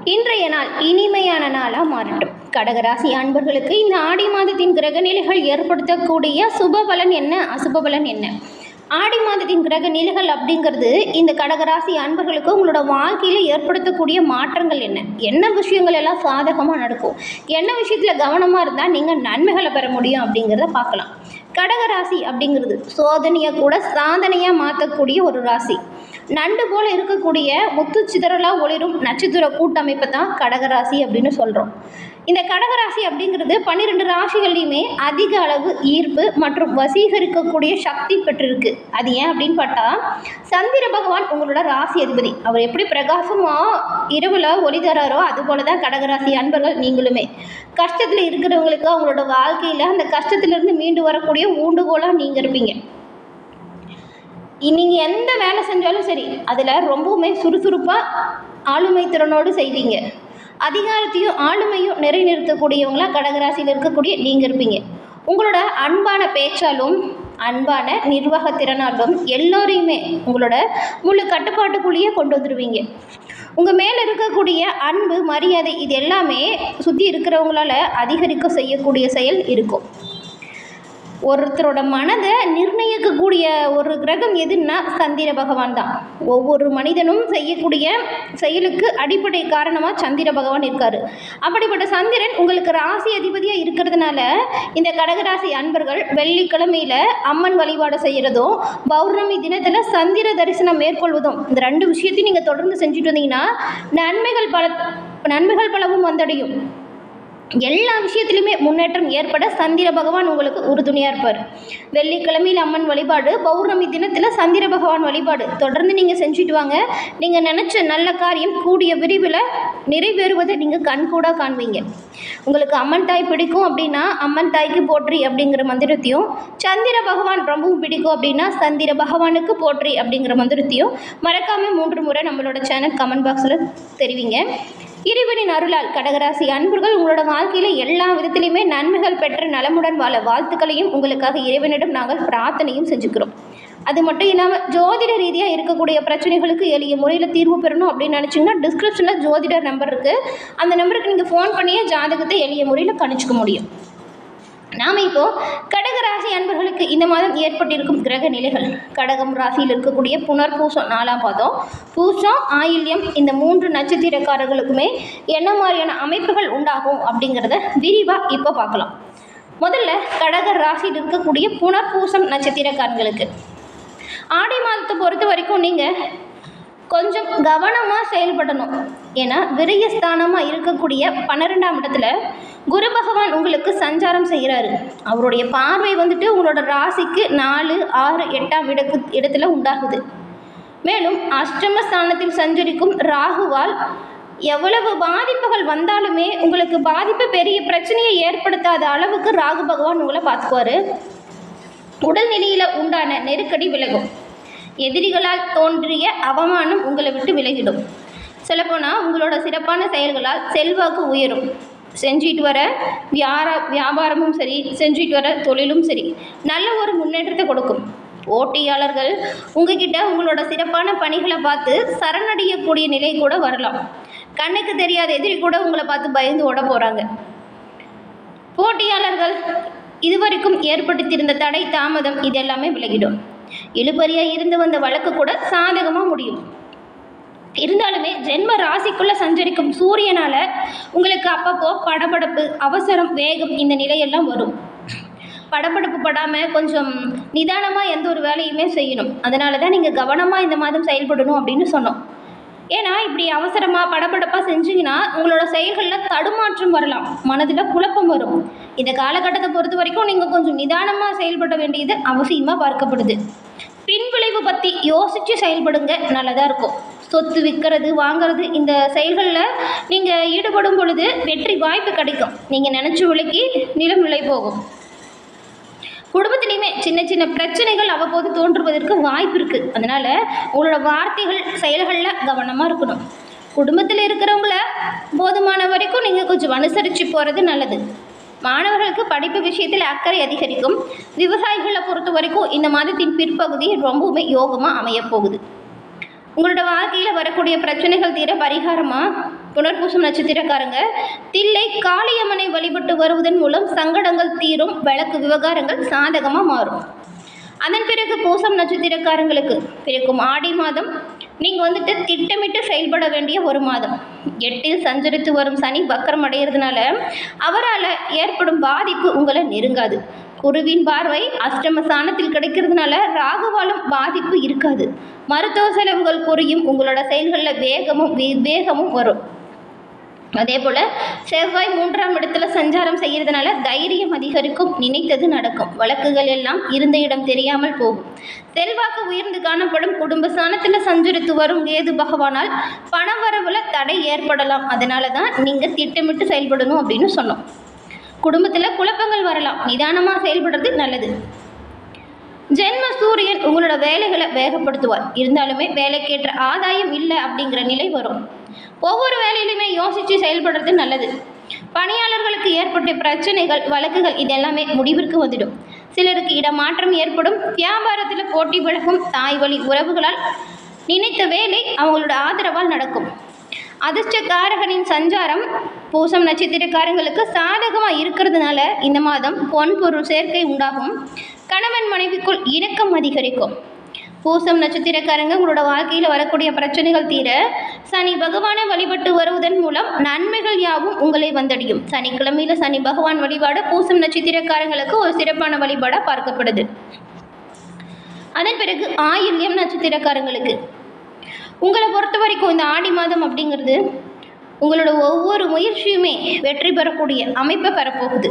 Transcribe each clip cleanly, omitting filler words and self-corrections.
இன்றைய நாள் இனிமையான நாளாக மாறட்டும். கடகராசி அன்பர்களுக்கு இந்த ஆடி மாதத்தின் கிரக நிலைகள் ஏற்படுத்தக்கூடிய சுப பலன் என்ன, அசுப பலன் என்ன? ஆடி மாதத்தின் கிரக நிலைகள் அப்படிங்கிறது இந்த கடகராசி அன்பர்களுக்கு உங்களோட வாழ்க்கையில் ஏற்படுத்தக்கூடிய மாற்றங்கள் என்ன, என்ன விஷயங்கள் எல்லாம் சாதகமாக நடக்கும், என்ன விஷயத்தில் கவனமாக இருந்தால் நீங்கள் நன்மைகளை பெற முடியும் அப்படிங்கிறத பார்க்கலாம். கடகராசி அப்படிங்கிறது சோதனையை கூட சாதனையாக மாற்றக்கூடிய ஒரு ராசி. நண்டு போல இருக்கக்கூடிய முத்து சிதறலாக ஒளிரும் நட்சத்திர கூட்டமைப்பை தான் கடகராசி அப்படின்னு சொல்கிறோம். இந்த கடகராசி அப்படிங்கிறது 12 ராசிகள்லையுமே அதிக அளவு ஈர்ப்பு மற்றும் வசீகரிக்கக்கூடிய சக்தி பெற்றிருக்கு. அது ஏன் அப்படின்னு பார்த்தா, சந்திர பகவான் உங்களோட ராசி அதிபதி. அவர் எப்படி பிரகாசமாக இரவில் ஒளி தராரோ அதுபோல தான் கடகராசி அன்பர்கள் நீங்களுமே. கஷ்டத்தில் இருக்கிறவங்களுக்கு அவங்களோட வாழ்க்கையில் அந்த கஷ்டத்திலிருந்து மீண்டு வரக்கூடிய ஊண்டுகோலாக நீங்கள் இருப்பீங்க. நீங்கள் எந்த வேலை செஞ்சாலும் சரி அதில் ரொம்பவுமே சுறுசுறுப்பாக ஆளுமை திறனோடு செய்வீங்க. அதிகாரத்தையும் ஆளுமையும் நிறைநிறுத்தக்கூடியவங்களாக கடகராசியில் இருக்கக்கூடிய நீங்கள் இருப்பீங்க. உங்களோட அன்பான பேச்சாலும் அன்பான நிர்வாக திறனாலும் எல்லோரையுமே உங்களோட முழு கட்டுப்பாட்டுக்குள்ளேயே கொண்டு வந்துடுவீங்க. உங்கள் மேலே இருக்கக்கூடிய அன்பு மரியாதை இது எல்லாமே சுற்றி இருக்கிறவங்களால அதிகரிக்க செய்யக்கூடிய செயல் இருக்கும். ஒருத்தரோட மனதை நிர்ணயிக்கக்கூடிய ஒரு கிரகம் எதுன்னா சந்திர பகவான் தான். ஒவ்வொரு மனிதனும் செய்யக்கூடிய செயலுக்கு அடிப்படை காரணமாக சந்திர பகவான் இருக்கார். அப்படிப்பட்ட சந்திரன் உங்களுக்கு ராசி அதிபதியாக இருக்கிறதுனால இந்த கடகராசி அன்பர்கள் வெள்ளிக்கிழமையில் அம்மன் வழிபாடு செய்கிறதும் பௌர்ணமி தினத்தில் சந்திர தரிசனம் மேற்கொள்வதும், இந்த 2 விஷயத்தையும் நீங்கள் தொடர்ந்து செஞ்சுட்டு வந்தீங்கன்னா நன்மைகள் பலவும் வந்தடையும். எல்லா விஷயத்திலுமே முன்னேற்றம் ஏற்பட சந்திர பகவான் உங்களுக்கு உறுதுணையாக இருப்பார். வெள்ளிக்கிழமையில் அம்மன் வழிபாடு, பௌர்ணமி தினத்தில் சந்திர பகவான் வழிபாடு தொடர்ந்து நீங்கள் செஞ்சுட்டு வாங்க. நீங்கள் நினச்ச நல்ல காரியம் கூடிய விரைவில் நிறைவேறுவதை நீங்கள் கண்கூடாக காண்பீங்க. உங்களுக்கு அம்மன் தாய் பிடிக்கும் அப்படின்னா அம்மன் தாய்க்கு போற்றி அப்படிங்கிற மந்திரத்தையும், சந்திர பகவான் ரொம்பவும் பிடிக்கும் அப்படின்னா சந்திர பகவானுக்கு போற்றி அப்படிங்கிற மந்திரத்தையும் மறக்காமல் 3 முறை நம்மளோட சேனல் கமெண்ட் பாக்ஸில் தெரிவிங்க. இறைவனின் அருளால் கடகராசி அன்பர்கள் உங்களோட வாழ்க்கையில் எல்லா விதத்திலையுமே நன்மைகள் பெற்ற நலமுடன் வாழ வாழ்த்துக்களையும் உங்களுக்காக இறைவனிடம் நாங்கள் பிரார்த்தனையும் செஞ்சுக்கிறோம். அது மட்டும் இல்லாமல் ஜோதிட ரீதியாக இருக்கக்கூடிய பிரச்சனைகளுக்கு எளிய முறையில் தீர்வு பெறணும் அப்படின்னு நினச்சிங்கன்னா டிஸ்கிரிப்ஷனில் ஜோதிடர் நம்பர் இருக்குது. அந்த நம்பருக்கு நீங்கள் ஃபோன் பண்ணியே ஜாதகத்தை எளிய முறையில் கணிச்சிக்க முடியும். நாம் இப்போது கடகராசி அன்பர்களுக்கு இந்த மாதம் ஏற்பட்டிருக்கும் கிரக நிலைகள், கடகம் ராசியில் இருக்கக்கூடிய புனர்பூசம் 4ஆம் பாதம், பூசம், ஆயில்யம் இந்த 3 நட்சத்திரக்காரர்களுக்குமே என்ன மாதிரியான அமைப்புகள் உண்டாகும் அப்படிங்கிறத விரிவாக இப்போ பார்க்கலாம். முதல்ல கடக ராசியில் இருக்கக்கூடிய புனர்பூசம் நட்சத்திரக்காரர்களுக்கு ஆடி மாதத்தை பொறுத்த வரைக்கும் நீங்கள் கொஞ்சம் கவனமாக செயல்படணும். ஏன்னா விரயஸ்தானமாக இருக்கக்கூடிய 12ஆம் இடத்துல குரு பகவான் உங்களுக்கு சஞ்சாரம் செய்கிறாரு. அவருடைய பார்வை வந்துட்டு உங்களோட ராசிக்கு 4, 6, 8ஆம் இடத்துல உண்டாகுது. மேலும் அஷ்டமஸ்தானத்தில் சஞ்சரிக்கும் ராகுவால் எவ்வளவு பாதிப்புகள் வந்தாலுமே உங்களுக்கு பாதிப்பு பெரிய பிரச்சனையை ஏற்படுத்தாத அளவுக்கு ராகு பகவான் உங்களை பார்த்துக்குவார். உடல்நிலையில் உண்டான நெருக்கடி விலகும். எதிரிகளால் தோன்றிய அவமானம் உங்களை விட்டு விலகிடும். சொல்லப்போனால் உங்களோட சிறப்பான செயல்களால் செல்வாக்கு உயரும். செஞ்சிட்டு வர வியாபாரமும் சரி, செஞ்சிட்டு வர தொழிலும் சரி நல்ல ஒரு முன்னேற்றத்தை கொடுக்கும். போட்டியாளர்கள் உங்ககிட்ட உங்களோட சிறப்பான பணிகளை பார்த்து சரணடையக்கூடிய நிலை கூட வரலாம். கண்ணுக்கு தெரியாத எதிரி கூட உங்களை பார்த்து பயந்து ஓட போகிறாங்க. போட்டியாளர்கள் இதுவரைக்கும் ஏற்படுத்தியிருந்த தடை தாமதம் இதெல்லாமே விலகிடும். இழுபறியாக இருந்து வந்த வழக்கு கூட சாதகமாக முடியும். இருந்தாலுமே ஜென்ம ராசிக்குள்ளே சஞ்சரிக்கும் சூரியனால் உங்களுக்கு அப்பப்போ படபடப்பு, அவசரம், வேகம் இந்த நிலையெல்லாம் வரும். படபடப்பு படாமல் கொஞ்சம் நிதானமாக எந்த ஒரு வேலையுமே செய்யணும். அதனால தான் நீங்கள் கவனமாக இந்த மாதம் செயல்படணும் அப்படின்னு சொன்னோம். ஏன்னா இப்படி அவசரமாக படபடப்பாக செஞ்சிங்கன்னா உங்களோட செயல்களில் தடுமாற்றம் வரலாம், மனதில் குழப்பம் வரும். இந்த காலகட்டத்தை பொறுத்த வரைக்கும் நீங்கள் கொஞ்சம் நிதானமாக செயல்பட வேண்டியது அவசியமாக பார்க்கப்படுது. பின்விளைவு பற்றி யோசித்து செயல்படுங்க, நல்லதாக இருக்கும். சொத்து விற்கிறது, வாங்கிறது இந்த செயல்களில் நீங்கள் ஈடுபடும் பொழுது வெற்றி வாய்ப்பு கிடைக்கும். நீங்கள் நினச்ச விலைக்கு நிலம் விலை போகும். குடும்பத்திலையுமே சின்ன சின்ன பிரச்சனைகள் அவ்வப்போது தோன்றுவதற்கு வாய்ப்பு இருக்குது. அதனால் உங்களோட வார்த்தைகள் செயல்களில் கவனமாக இருக்கணும். குடும்பத்தில் இருக்கிறவங்கள போதுமான வரைக்கும் நீங்கள் கொஞ்சம் அனுசரித்து போகிறது நல்லது. மாணவர்களுக்கு படிப்பு விஷயத்தில் அக்கறை அதிகரிக்கும். விவசாயிகளை பொறுத்த வரைக்கும் இந்த மாதத்தின் பிற்பகுதி ரொம்பவுமே யோகமாக அமையப்போகுது. உங்களோட வாழ்க்கையில் வரக்கூடிய பிரச்சனைகள் தீர பரிகாரமாக புனர்பூசம் நட்சத்திரக்காரங்க தில்லை காளியம்மனை வழிபட்டு வருவதன் மூலம் சங்கடங்கள் தீரும், வழக்கு விவகாரங்கள் சாதகமாக மாறும். அதன் பிறகு பூசம் நட்சத்திரக்காரங்களுக்கு பிறக்கும் ஆடி மாதம் நீங்கள் திட்டமிட்டு செயல்பட வேண்டிய ஒரு மாதம். 8இல் சஞ்சரித்து வரும் சனி வக்கரம் அடைகிறதுனால அவரால் ஏற்படும் பாதிப்பு உங்களை நெருங்காது. குருவின் பார்வை அஷ்டம ஸ்தானத்தில் கிடைக்கிறதுனால ராகுவாலும் பாதிப்பு இருக்காது. மருத்துவ செலவுகள் குறையும், உங்களோட செயல்களில் வேகமும் வரும். அதே போல் செவ்வாய் 3ஆம் இடத்துல சஞ்சாரம் செய்கிறதுனால தைரியம் அதிகரிக்கும், நினைத்தது நடக்கும், வழக்குகள் எல்லாம் இருந்த இடம் தெரியாமல் போகும். செல்வாக்கு உயர்ந்து காணப்படும். குடும்ப ஸ்தானத்தில் சஞ்சரித்து வரும் கேது பகவானால் பணவரவில் தடை ஏற்படலாம். அதனால தான் நீங்கள் திட்டமிட்டு செயல்படணும் அப்படின்னு சொன்னோம். குடும்பத்தில் குழப்பங்கள் வரலாம், நிதானமாக செயல்படுறது நல்லது. ஜென்ம சூரியன் உங்களோட வேலைகளை வேகப்படுத்துவார். இருந்தாலுமே வேலைக்கேற்ற ஆதாயம் இல்லை அப்படிங்கிற நிலை வரும். ஒவ்வொரு வேலையிலுமே யோசித்து செயல்படுறது நல்லது. பணியாளர்களுக்கு ஏற்பட்ட பிரச்சனைகள், வழக்குகள் இதெல்லாமே முடிவிற்கு வந்துடும். சிலருக்கு இடமாற்றம் ஏற்படும். வியாபாரத்தில் போட்டி விலகும். தாய் வழி உறவுகளால் நினைத்த வேலை அவங்களோட ஆதரவால் நடக்கும். அதிர்ஷ்டக்காரகனின் சஞ்சாரம் பூசம் நட்சத்திரக்காரங்களுக்கு சாதகமாக இருக்கிறதுனால இந்த மாதம் பொன் பொருள் சேர்க்கை உண்டாகும். கணவன் மனைவிக்குள் இணக்கம் அதிகரிக்கும். பூசம் நட்சத்திரக்காரங்க உங்களோட வாழ்க்கையில் வரக்கூடிய பிரச்சனைகள் தீர சனி பகவானை வழிபட்டு வருவதன் மூலம் நன்மைகள் யாவும் உங்களை வந்தடையும். சனிக்கிழமையில் சனி பகவான் வழிபாடு பூசம் நட்சத்திரக்காரங்களுக்கு ஒரு சிறப்பான வழிபாடாக பார்க்கப்படுது. அதன் பிறகு ஆயில்யம் நட்சத்திரக்காரங்களுக்கு உங்களை பொறுத்த வரைக்கும் இந்த ஆடி மாதம் அப்படிங்கிறது உங்களோட ஒவ்வொரு முயற்சியுமே வெற்றி பெறக்கூடிய அமைப்பை பெறப்போகுது.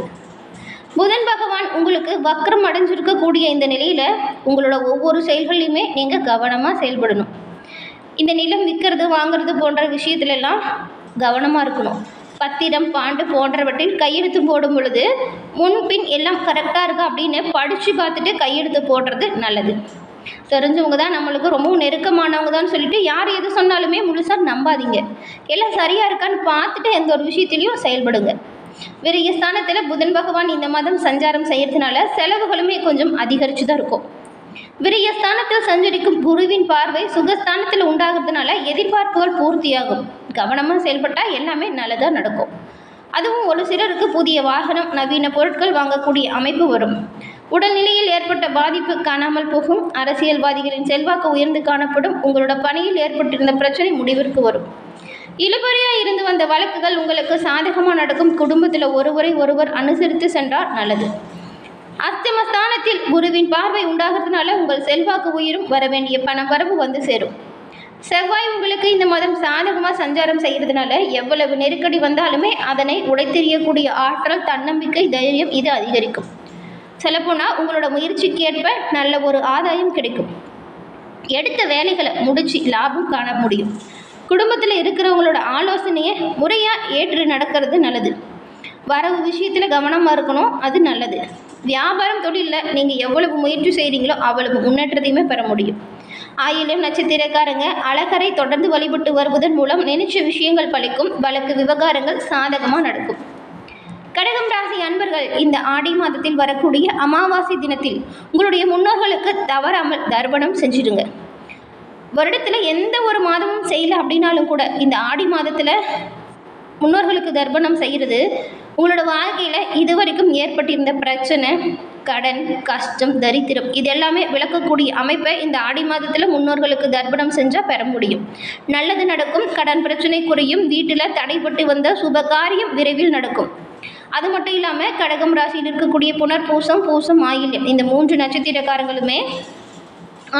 புதன் பகவான் உங்களுக்கு வக்ரம் அடைஞ்சிருக்கக்கூடிய இந்த நிலையில் உங்களோட ஒவ்வொரு செயல்களையுமே நீங்கள் கவனமாக செயல்படணும். இந்த நிலம் விற்கிறது வாங்கிறது போன்ற விஷயத்துலலாம் கவனமாக இருக்கணும். பத்திரம் பாண்டு போன்றவற்றில் கையெழுத்து போடும் பொழுது முன்பின் எல்லாம் கரெக்டாக இருக்கா அப்படின்னு படித்து பார்த்துட்டு கையெழுத்து போடுறது நல்லது. தெரிஞ்சவங்க தான், நம்மளுக்கு ரொம்பவும் நெருக்கமானவங்க தான் சொல்லிட்டு யார் எது சொன்னாலுமே முழுசாக நம்பாதீங்க. எல்லாம் சரியாக இருக்கான்னு பார்த்துட்டு எந்த ஒரு விஷயத்துலையும் செயல்படுங்க. விரைய ஸ்தானத்தில் புதன் பகவான் இந்த மாதம் சஞ்சாரம் செய்யறதுனால செலவுகளுமே கொஞ்சம் அதிகரித்து தான் இருக்கும். விரைய ஸ்தானத்தில் சஞ்சரிக்கும் குருவின் பார்வை சுகஸ்தானத்தில் உண்டாகிறதுனால எதிர்பார்ப்புகள் பூர்த்தியாகும். கவனமாக செயல்பட்டால் எல்லாமே நல்லதாக நடக்கும். அதுவும் ஒரு சிலருக்கு புதிய வாகனம், நவீன பொருட்கள் வாங்கக்கூடிய அமைப்பு வரும். உடல்நிலையில் ஏற்பட்ட பாதிப்பு காணாமல் போகும். அரசியல்வாதிகளின் செல்வாக்கு உயர்ந்து காணப்படும். உங்களோட பணியில் ஏற்பட்டிருந்த பிரச்சனை முடிவிற்கு வரும். இழுபறியாக இருந்து வந்த வழக்குகள் உங்களுக்கு சாதகமாக நடக்கும். குடும்பத்தில் ஒருவர் அனுசரித்து சென்றால் நல்லது. அஸ்தமஸ்தானத்தில் குருவின் பார்வை உண்டாகிறதுனால உங்கள் செல்வாக்கு உயிரும் வர வேண்டிய பணம் வரவு வந்து சேரும். செவ்வாய் உங்களுக்கு இந்த மாதம் சாதகமாக சஞ்சாரம் செய்கிறதுனால எவ்வளவு நெருக்கடி வந்தாலுமே அதனை உடைத்தெறியக்கூடிய ஆற்றல், தன்னம்பிக்கை, தைரியம் இது அதிகரிக்கும். சொல்லப்போனால் உங்களோட முயற்சிக்கு ஏற்ப நல்ல ஒரு ஆதாயம் கிடைக்கும். எடுத்த வேலைகளை முடித்து லாபம் காண முடியும். குடும்பத்தில் இருக்கிறவங்களோட ஆலோசனையை முறையாக ஏற்று நடக்கிறது நல்லது. வரவு விஷயத்தில் கவனமாக இருக்கணும், அது நல்லது. வியாபாரம் தொழிலில் நீங்கள் எவ்வளவு முயற்சி செய்கிறீங்களோ அவ்வளவு முன்னேற்றத்தையுமே பெற முடியும். ஆயில்யம் நட்சத்திரக்காரங்க அழகரை தொடர்ந்து வழிபட்டு வருவதன் மூலம் நினைச்ச விஷயங்கள் பலிக்கும். வழக்கு விவகாரங்கள் சாதகமாக நடக்கும். கடகம் ராசி அன்பர்கள் இந்த ஆடி மாதத்தில் வரக்கூடிய அமாவாசை தினத்தில் உங்களுடைய முன்னோர்களுக்கு தவறாமல் தர்ப்பணம் செஞ்சிடுங்க. வருடத்தில் எந்த ஒரு மாதமும் செய்யலை அப்படின்னாலும் கூட இந்த ஆடி மாதத்தில் முன்னோர்களுக்கு தர்ப்பணம் செய்கிறது உங்களோட வாழ்க்கையில் இதுவரைக்கும் ஏற்பட்டிருந்த பிரச்சனை, கடன், கஷ்டம், தரித்திரம் இது எல்லாமே விளக்கக்கூடிய அமைப்பை இந்த ஆடி மாதத்தில் முன்னோர்களுக்கு தர்ப்பணம் செஞ்சால் பெற முடியும். நல்லது நடக்கும். கடன் பிரச்சனை குறையும். வீட்டில் தடைப்பட்டு வந்த சுப காரியம் விரைவில் நடக்கும். அது மட்டும் இல்லாமல் கடகம் ராசியில் இருக்கக்கூடிய புனர்பூசம், பூசம், ஆயில்யம் இந்த 3 நட்சத்திரக்காரங்களுமே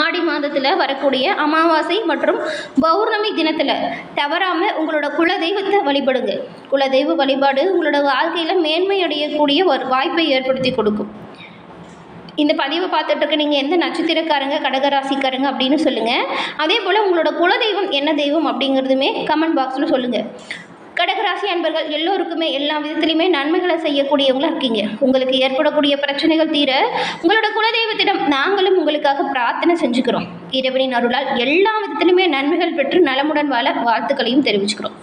ஆடி மாதத்தில் வரக்கூடிய அமாவாசை மற்றும் பௌர்ணமி தினத்தில் தவறாமல் உங்களோட குலதெய்வத்தை வழிபடுங்க. குலதெய்வ வழிபாடு உங்களோட வாழ்க்கையில் மேன்மை அடையக்கூடிய ஒரு வாய்ப்பை ஏற்படுத்தி கொடுக்கும். இந்த பதிவை பார்த்துட்டு இருக்க நீங்கள் எந்த நட்சத்திரக்காரங்க, கடகராசிக்காரங்க அப்படின்னு சொல்லுங்கள். அதே போல் உங்களோட குலதெய்வம் என்ன தெய்வம் அப்படிங்கிறதுமே கமெண்ட் பாக்ஸில் சொல்லுங்கள். கடகராசி அன்பர்கள் எல்லோருக்குமே எல்லா விதத்துலையுமே நன்மைகளை செய்யக்கூடியவங்களாக இருக்கீங்க. உங்களுக்கு ஏற்படக்கூடிய பிரச்சனைகள் தீர உங்களோட குலதெய்வத்திடம் நாங்களும் உங்களுக்காக பிரார்த்தனை செஞ்சுக்கிறோம். இறைவனின் அருளால் எல்லா விதத்திலுமே நன்மைகள் பெற்று நலமுடன் வாழ வாழ்த்துக்களையும் தெரிவிச்சுக்கிறோம்.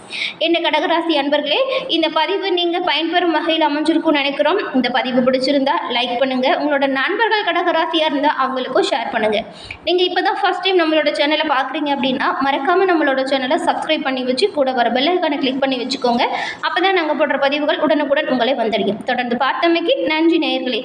என்ன கடகராசி அன்பர்களே, இந்த பதிவு நீங்கள் பயன்பெறும் வகையில் அமைஞ்சிருக்கும்னு நினைக்கிறோம். இந்த பதிவு பிடிச்சிருந்தா லைக் பண்ணுங்கள். உங்களோட நண்பர்கள் கடகராசியாக இருந்தால் அவங்களுக்கும் ஷேர் பண்ணுங்கள். நீங்கள் இப்போ தான் ஃபஸ்ட் டைம் நம்மளோட சேனலை பார்க்குறீங்க அப்படின்னா மறக்காமல் நம்மளோட சேனலை சப்ஸ்கிரைப் பண்ணி வச்சு கூட வர பெல் ஐகானை கிளிக் பண்ணி வச்சுக்கோங்க. அப்போ தான் நாங்கள் போடுற பதிவுகள் உடனுக்குடன் உங்களை வந்தடையும். தொடர்ந்து பார்த்தமைக்கு நன்றி நேயர்களே.